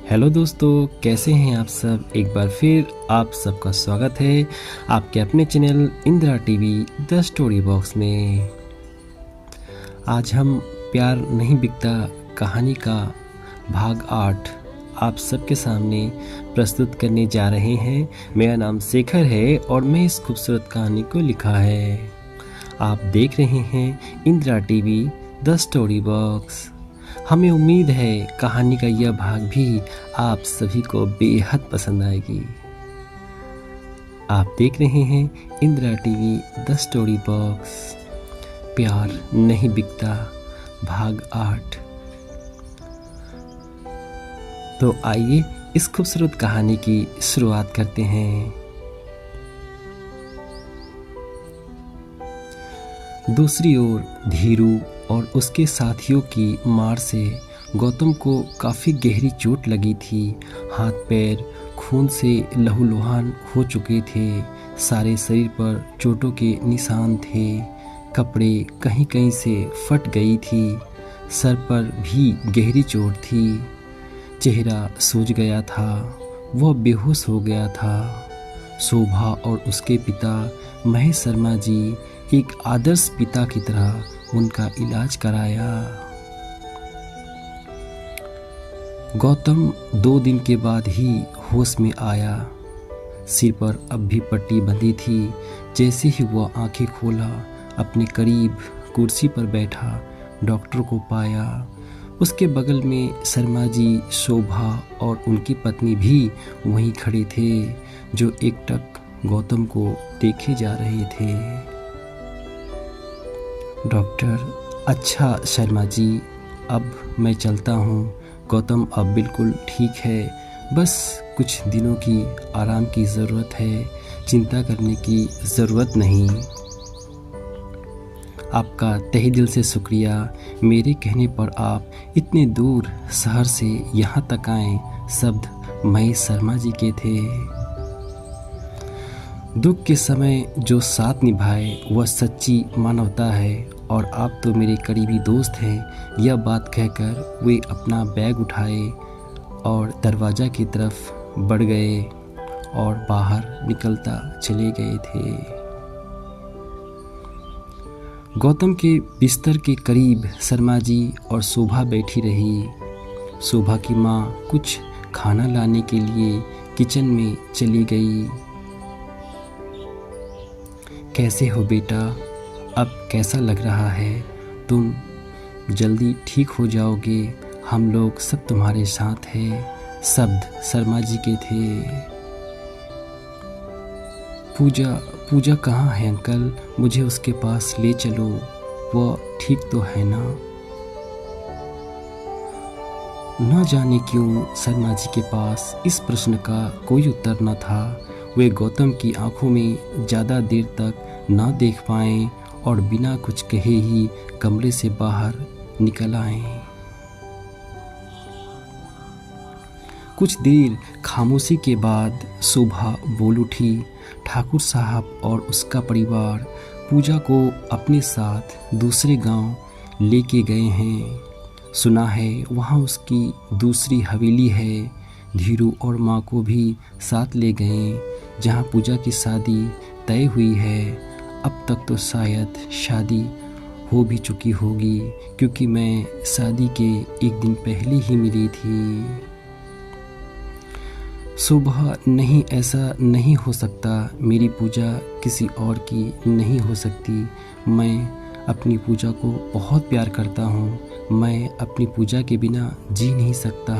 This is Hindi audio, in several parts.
हेलो दोस्तों, कैसे हैं आप सब। एक बार फिर आप सबका स्वागत है आपके अपने channel Indira TV the story box में। आज हम प्यार नहीं बिकता कहानी का भाग 8 आप सबके सामने प्रस्तुत करने जा रहे हैं। मेरा नाम शेखर है और मैं इस खूबसूरत कहानी को लिखा है। आप देख रहे हैं Indira TV the story box. हमें उम्मीद है कहानी का यह भाग भी आप सभी को बेहद पसंद आएगी। आप देख रहे हैं Indira TV the story box, प्यार नहीं बिकता भाग 8। तो आइए इस खूबसूरत कहानी की शुरुआत करते हैं। दूसरी ओर धीरू और उसके साथियों की मार से गौतम को काफ़ी गहरी चोट लगी थी। हाथ पैर खून से लहूलुहान हो चुके थे। सारे शरीर पर चोटों के निशान थे। कपड़े कहीं कहीं से फट गई थी। सर पर भी गहरी चोट थी। चेहरा सूज गया था। वह बेहोश हो गया था। शोभा और उसके पिता महेश शर्मा जी एक आदर्श पिता की तरह उनका इलाज कराया। गौतम 2 दिन के बाद ही होश में आया। सिर पर अब भी पट्टी बंधी थी। जैसे ही वह आंखें खोला, अपने करीब कुर्सी पर बैठा डॉक्टर को पाया। उसके बगल में शर्मा जी, शोभा और उनकी पत्नी भी वहीं खड़े थे, जो एकटक गौतम को देखे जा रहे थे। डॉक्टर, अच्छा शर्मा जी, अब मैं चलता हूँ। गौतम अब बिल्कुल ठीक है, बस कुछ दिनों की आराम की ज़रूरत है। चिंता करने की ज़रूरत नहीं। आपका तहे दिल से शुक्रिया। मेरे कहने पर आप इतने दूर शहर से यहाँ तक आए। शब्द महेश शर्मा जी के थे। दुख के समय जो साथ निभाए वह सच्ची मानवता है, और आप तो मेरे करीबी दोस्त हैं। यह बात कहकर वे अपना बैग उठाए और दरवाज़ा की तरफ बढ़ गए और बाहर निकलता चले गए थे। गौतम के बिस्तर के करीब शर्मा जी और शोभा बैठी रही। शोभा की माँ कुछ खाना लाने के लिए किचन में चली गई। कैसे हो बेटा, अब कैसा लग रहा है? तुम जल्दी ठीक हो जाओगे। हम लोग सब तुम्हारे साथ हैं। शब्द शर्मा जी के थे। पूजा कहाँ है अंकल? मुझे उसके पास ले चलो। वो ठीक तो है ना? न जाने क्यों शर्मा जी के पास इस प्रश्न का कोई उत्तर न था। वे गौतम की आंखों में ज़्यादा देर तक न देख पाए और बिना कुछ कहे ही कमरे से बाहर निकल आए। कुछ देर खामोशी के बाद शोभा बोल उठी। ठाकुर साहब और उसका परिवार पूजा को अपने साथ दूसरे गांव लेके गए हैं। सुना है वहां उसकी दूसरी हवेली है। धीरू और माँ को भी साथ ले गए, जहां पूजा की शादी तय हुई है। अब तक तो शायद शादी हो भी चुकी होगी, क्योंकि मैं शादी के एक दिन पहले ही मिली थी। सुबह नहीं, ऐसा नहीं हो सकता। मेरी पूजा किसी और की नहीं हो सकती। मैं अपनी पूजा को बहुत प्यार करता हूँ। मैं अपनी पूजा के बिना जी नहीं सकता।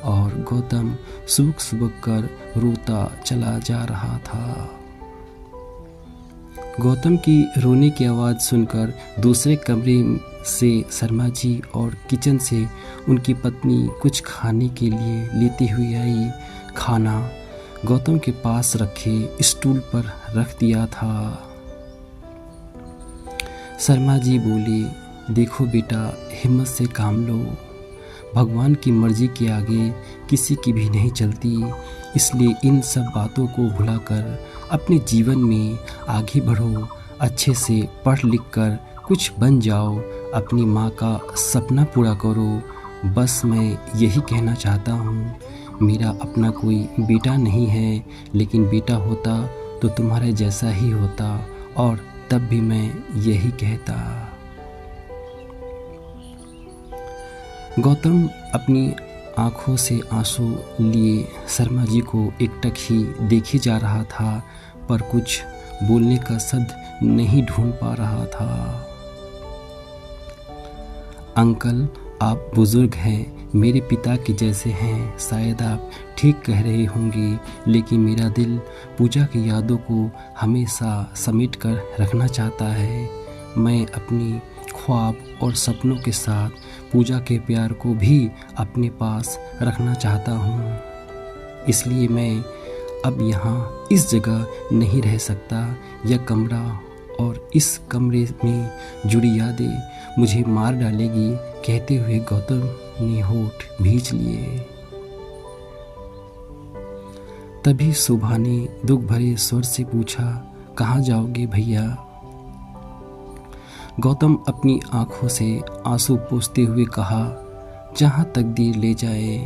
और गौतम सुबक सुबक कर रोता चला जा रहा था। गौतम की रोने की आवाज़ सुनकर दूसरे कमरे से शर्मा जी और किचन से उनकी पत्नी कुछ खाने के लिए लेती हुई आई। खाना गौतम के पास रखे स्टूल पर रख दिया था। शर्मा जी बोले, देखो बेटा, हिम्मत से काम लो। भगवान की मर्जी के आगे किसी की भी नहीं चलती। इसलिए इन सब बातों को भुलाकर अपने जीवन में आगे बढ़ो। अच्छे से पढ़ लिख कर कुछ बन जाओ। अपनी माँ का सपना पूरा करो। बस मैं यही कहना चाहता हूँ, मेरा अपना कोई बेटा नहीं है, लेकिन बेटा होता तो तुम्हारे जैसा ही होता, और तब भी मैं यही कहता। गौतम अपनी आंखों से आंसू लिए शर्मा जी को एकटक ही देखे जा रहा था, पर कुछ बोलने का शब्द नहीं ढूंढ पा रहा था। अंकल, आप बुजुर्ग हैं, मेरे पिता के जैसे हैं, शायद आप ठीक कह रहे होंगे, लेकिन मेरा दिल पूजा की यादों को हमेशा समेट कर रखना चाहता है। मैं अपनी ख्वाब और सपनों के साथ पूजा के प्यार को भी अपने पास रखना चाहता हूँ। इसलिए मैं अब यहाँ इस जगह नहीं रह सकता। यह कमरा और इस कमरे में जुड़ी यादें मुझे मार डालेगी, कहते हुए गौतम ने होठ भींच लिए। तभी शोभा ने दुख भरे स्वर से पूछा, कहाँ जाओगे भैया? गौतम अपनी आंखों से आंसू पोंछते हुए कहा, जहाँ तकदीर ले जाए।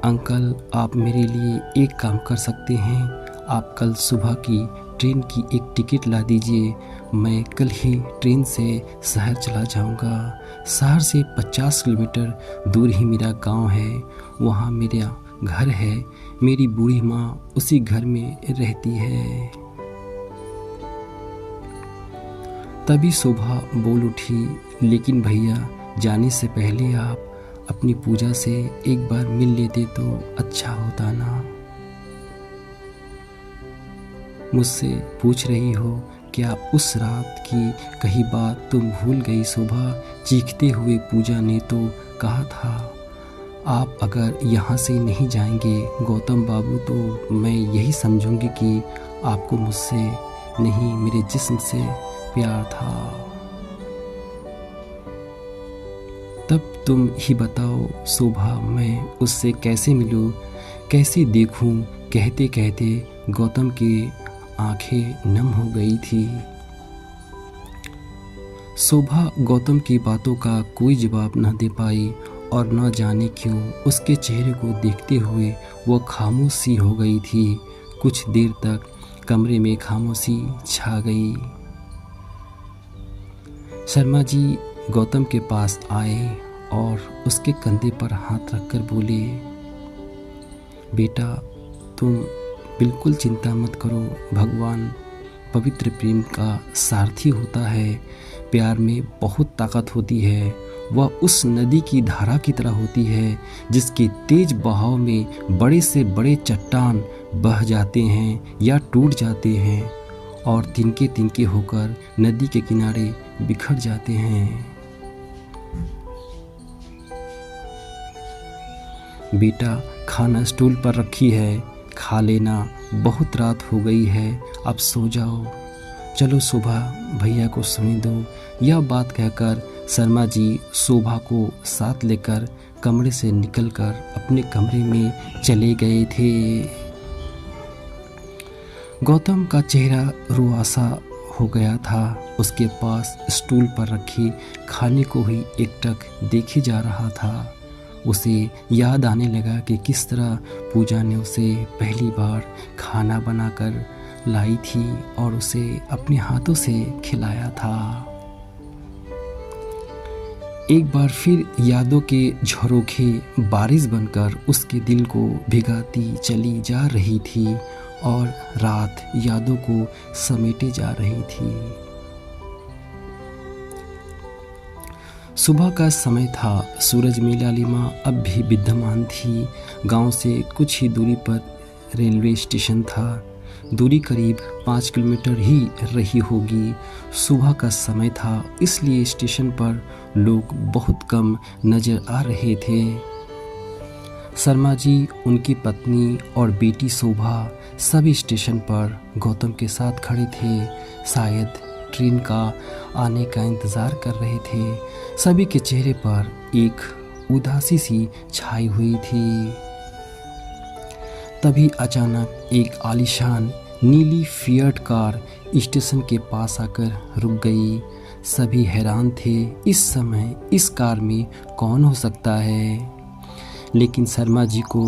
अंकल, आप मेरे लिए एक काम कर सकते हैं, आप कल सुबह की ट्रेन की एक टिकट ला दीजिए। मैं कल ही ट्रेन से शहर चला जाऊंगा। शहर से 50 किलोमीटर दूर ही मेरा गांव है, वहाँ मेरा घर है। मेरी बूढ़ी माँ उसी घर में रहती है। तभी शोभा बोल उठी, लेकिन भैया, जाने से पहले आप अपनी पूजा से एक बार मिल लेते तो अच्छा होता ना। मुझसे पूछ रही हो क्या उस रात की कही बात तुम भूल गई शोभा? चीखते हुए पूजा ने तो कहा था, आप अगर यहाँ से नहीं जाएंगे गौतम बाबू, तो मैं यही समझूंगी कि आपको मुझसे नहीं मेरे जिस्म से प्यार था। तब तुम ही बताओ शोभा, मैं उससे कैसे मिलूं, कैसे देखूं? कहते कहते गौतम की आंखें नम हो गई थी। शोभा गौतम की बातों का कोई जवाब न दे पाई, और न जाने क्यों उसके चेहरे को देखते हुए वह खामोश सी हो गई थी। कुछ देर तक कमरे में खामोशी छा गई। शर्मा जी गौतम के पास आए और उसके कंधे पर हाथ रखकर बोले, बेटा, तुम बिल्कुल चिंता मत करो। भगवान पवित्र प्रेम का सारथी होता है। प्यार में बहुत ताकत होती है। वह उस नदी की धारा की तरह होती है जिसके तेज बहाव में बड़े से बड़े चट्टान बह जाते हैं या टूट जाते हैं और तिनके तिनके होकर नदी के किनारे बिखर जाते हैं। बेटा, खाना स्टूल पर रखी है, खा लेना। बहुत रात हो गई है, अब सो जाओ। चलो शोभा, भैया को सुनी दो। यह बात कहकर शर्मा जी शोभा को साथ लेकर कमरे से निकलकर अपने कमरे में चले गए थे। गौतम का चेहरा रुआसा हो गया था। उसके पास स्टूल पर रखी खाने को ही एकटक देखे जा रहा था। उसे याद आने लगा कि किस तरह पूजा ने उसे पहली बार खाना बनाकर लाई थी और उसे अपने हाथों से खिलाया था। एक बार फिर यादों के झरोखे बारिश बनकर उसके दिल को भिगाती चली जा रही थी और रात यादों को समेटे जा रही थी। सुबह का समय था। सूरज में लालिमा अब भी विद्यमान थी। गांव से कुछ ही दूरी पर रेलवे स्टेशन था। दूरी करीब 5 किलोमीटर ही रही होगी। सुबह का समय था, इसलिए स्टेशन पर लोग बहुत कम नजर आ रहे थे। शर्मा जी, उनकी पत्नी और बेटी शोभा सभी स्टेशन पर गौतम के साथ खड़े थे। शायद ट्रेन का आने का इंतज़ार कर रहे थे। सभी के चेहरे पर एक उदासी सी छाई हुई थी। तभी अचानक एक आलीशान नीली फिएट कार स्टेशन के पास आकर रुक गई। सभी हैरान थे, इस समय इस कार में कौन हो सकता है। लेकिन शर्मा जी को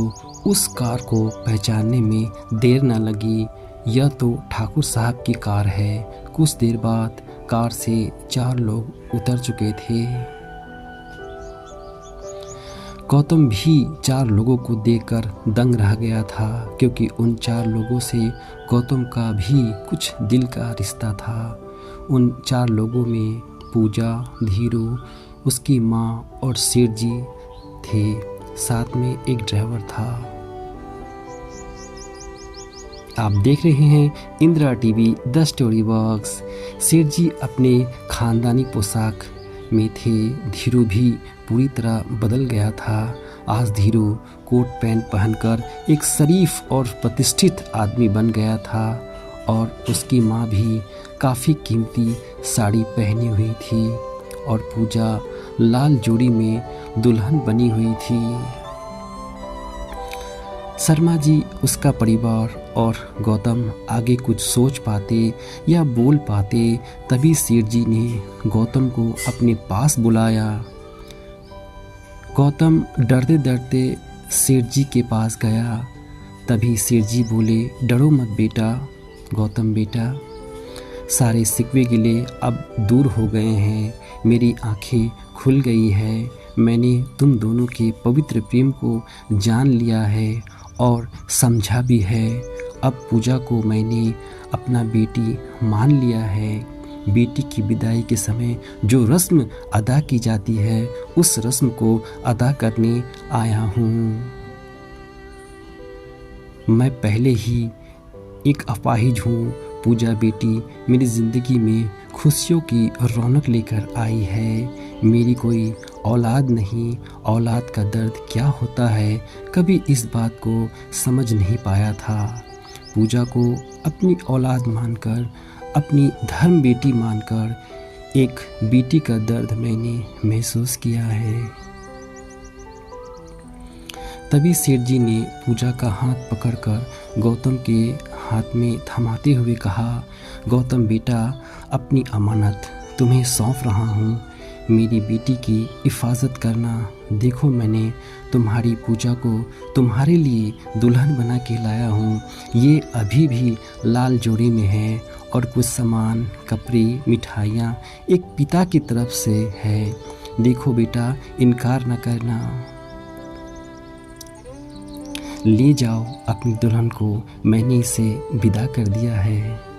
उस कार को पहचानने में देर न लगी। यह तो ठाकुर साहब की कार है। कुछ देर बाद कार से 4 लोग उतर चुके थे। गौतम भी 4 लोगों को देखकर दंग रह गया था, क्योंकि उन 4 लोगों से गौतम का भी कुछ दिल का रिश्ता था। उन 4 लोगों में पूजा, धीरू, उसकी माँ और सेठ जी थे। साथ में एक ड्राइवर था। आप देख रहे हैं Indira TV the story box. सेठ जी अपने खानदानी पोशाक में थे। धीरू भी पूरी तरह बदल गया था। आज धीरू कोट पैंट पहनकर एक शरीफ और प्रतिष्ठित आदमी बन गया था, और उसकी माँ भी काफ़ी कीमती साड़ी पहनी हुई थी, और पूजा लाल जोड़ी में दुल्हन बनी हुई थी। शर्मा जी, उसका परिवार और गौतम आगे कुछ सोच पाते या बोल पाते, तभी सेठ जी ने गौतम को अपने पास बुलाया। गौतम डरते डरते सेठ जी के पास गया। तभी सेठ जी बोले, डरो मत बेटा। गौतम बेटा, सारे सिकवे गिले अब दूर हो गए हैं। मेरी आंखें खुल गई है। मैंने तुम दोनों के पवित्र प्रेम को जान लिया है और समझा भी है। अब पूजा को मैंने अपना बेटी मान लिया है। बेटी की विदाई के समय जो रस्म अदा की जाती है, उस रस्म को अदा करने आया हूँ। मैं पहले ही एक अपाहिज हूँ। पूजा बेटी मेरी ज़िंदगी में खुशियों की रौनक लेकर आई है। मेरी कोई औलाद नहीं। औलाद का दर्द क्या होता है, कभी इस बात को समझ नहीं पाया था। पूजा को अपनी औलाद मानकर, अपनी धर्म बेटी मानकर एक बेटी का दर्द मैंने महसूस किया है। तभी सेठ जी ने पूजा का हाथ पकड़कर गौतम के हाथ में थमाते हुए कहा, गौतम बेटा, अपनी अमानत तुम्हें सौंप रहा हूँ। मेरी बेटी की हिफाजत करना। देखो, मैंने तुम्हारी पूजा को तुम्हारे लिए दुल्हन बना के लाया हूँ। ये अभी भी लाल जोड़े में है, और कुछ सामान, कपड़े, मिठाइयाँ एक पिता की तरफ से है। देखो बेटा, इनकार न करना। ले जाओ अपनी दुल्हन को, मैंने इसे विदा कर दिया है।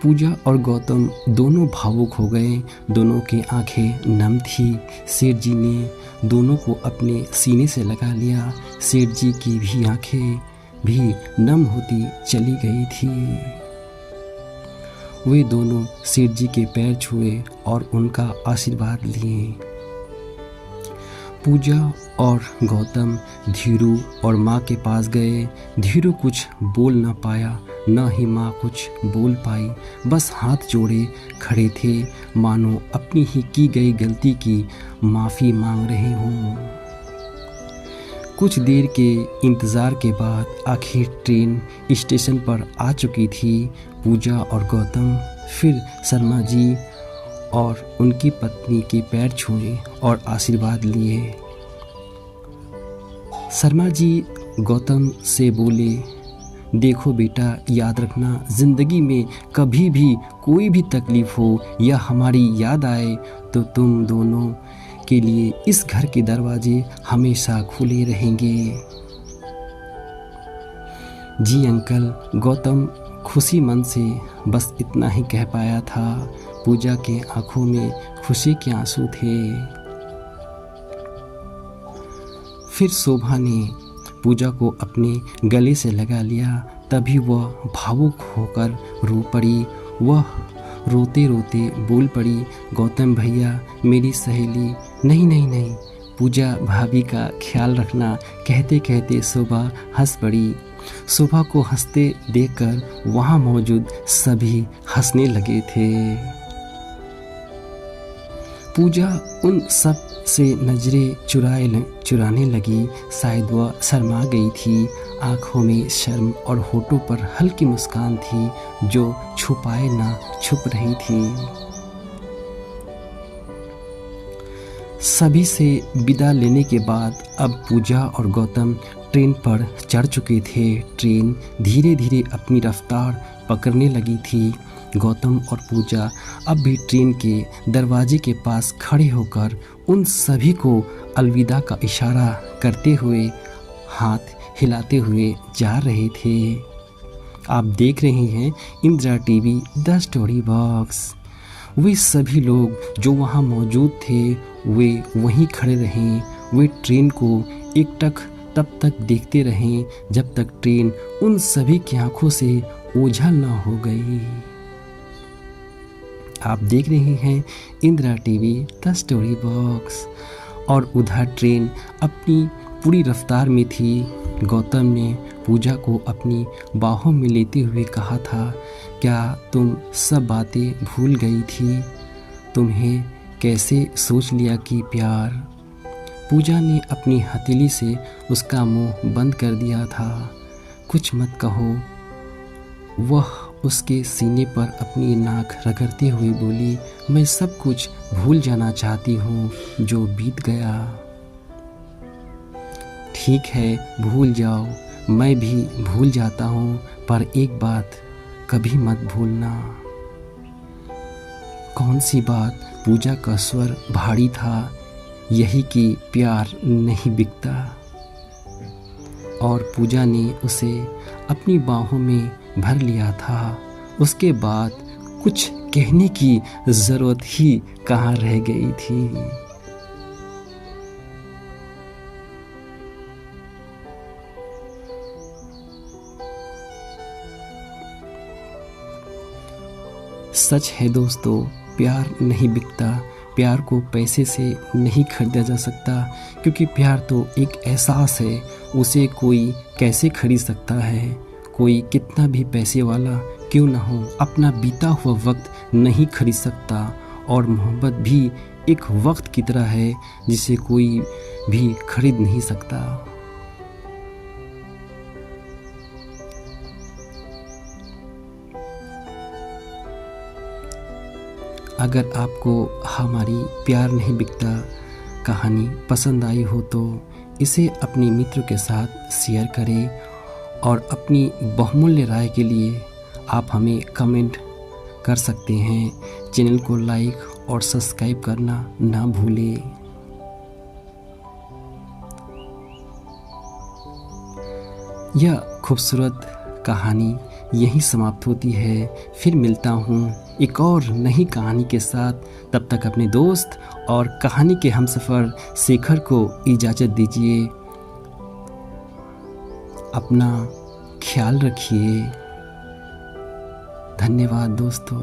पूजा और गौतम दोनों भावुक हो गए। दोनों की आंखें नम थी। सेठ जी ने दोनों को अपने सीने से लगा लिया। सेठ जी की भी आंखें भी नम होती चली गई थी। वे दोनों सेठ जी के पैर छुए और उनका आशीर्वाद लिए। पूजा और गौतम धीरू और माँ के पास गए। धीरू कुछ बोल न पाया, न ही माँ कुछ बोल पाई। बस हाथ जोड़े खड़े थे, मानो अपनी ही की गई गलती की माफ़ी मांग रहे हों। कुछ देर के इंतज़ार के बाद आखिर ट्रेन स्टेशन पर आ चुकी थी। पूजा और गौतम फिर शर्मा जी और उनकी पत्नी के पैर छुए और आशीर्वाद लिए। शर्मा जी गौतम से बोले, देखो बेटा, याद रखना, ज़िंदगी में कभी भी कोई भी तकलीफ़ हो या हमारी याद आए तो तुम दोनों के लिए इस घर के दरवाजे हमेशा खुले रहेंगे। जी अंकल। गौतम खुशी मन से बस इतना ही कह पाया था। पूजा के आंखों में खुशी के आंसू थे। फिर शोभा ने पूजा को अपने गले से लगा लिया। तभी वह भावुक होकर रो पड़ी। वह रोते रोते बोल पड़ी, गौतम भैया, मेरी सहेली। नहीं नहीं नहीं, पूजा भाभी का ख्याल रखना। कहते कहते शोभा हंस पड़ी। शोभा को हंसते देखकर वहाँ मौजूद सभी हंसने लगे थे। पूजा उन सब से नजरें चुराने लगी। शायद वह शर्मा गई थी। आँखों में शर्म और होठों पर हल्की मुस्कान थी जो छुपाए ना छुप रही थी। सभी से विदा लेने के बाद अब पूजा और गौतम ट्रेन पर चढ़ चुके थे। ट्रेन धीरे धीरे अपनी रफ्तार पकड़ने लगी थी। गौतम और पूजा अब भी ट्रेन के दरवाजे के पास खड़े होकर उन सभी को अलविदा का इशारा करते हुए, हाथ हिलाते हुए जा रहे थे। आप देख रहे हैं Indira TV the story box. वे सभी लोग जो वहाँ मौजूद थे वे वहीं खड़े रहें। वे ट्रेन को एकटक तब तक देखते रहें जब तक ट्रेन उन सभी की आंखों से ओझल न हो गई। आप देख रहे हैं Indira TV the story box. और उधर ट्रेन अपनी पूरी रफ्तार में थी। गौतम ने पूजा को अपनी बाहों में लेते हुए कहा था, क्या तुम सब बातें भूल गई थी? तुम्हें कैसे सोच लिया कि प्यार। पूजा ने अपनी हथेली से उसका मुंह बंद कर दिया था। कुछ मत कहो। वह उसके सीने पर अपनी नाक रगड़ते हुए बोली, मैं सब कुछ भूल जाना चाहती हूँ जो बीत गया। ठीक है, भूल जाओ, मैं भी भूल जाता हूँ, पर एक बात कभी मत भूलना। कौन सी बात? पूजा का स्वर भारी था। यही कि प्यार नहीं बिकता। और पूजा ने उसे अपनी बाहों में भर लिया था। उसके बाद कुछ कहने की ज़रूरत ही कहाँ रह गई थी। सच है दोस्तों, प्यार नहीं बिकता। प्यार को पैसे से नहीं खरीदा जा सकता, क्योंकि प्यार तो एक एहसास है। उसे कोई कैसे खरीद सकता है? कोई कितना भी पैसे वाला क्यों ना हो, अपना बीता हुआ वक्त नहीं खरीद सकता। और मोहब्बत भी एक वक्त की तरह है जिसे कोई भी खरीद नहीं सकता। अगर आपको हमारी प्यार नहीं बिकता कहानी पसंद आई हो तो इसे अपने मित्र के साथ शेयर करें। और अपनी बहुमूल्य राय के लिए आप हमें कमेंट कर सकते हैं। चैनल को लाइक और सब्सक्राइब करना ना भूलें। यह खूबसूरत कहानी यहीं समाप्त होती है। फिर मिलता हूँ एक और नई कहानी के साथ। तब तक अपने दोस्त और कहानी के हमसफ़र शेखर को इजाज़त दीजिए। अपना ख्याल रखिए। धन्यवाद दोस्तों।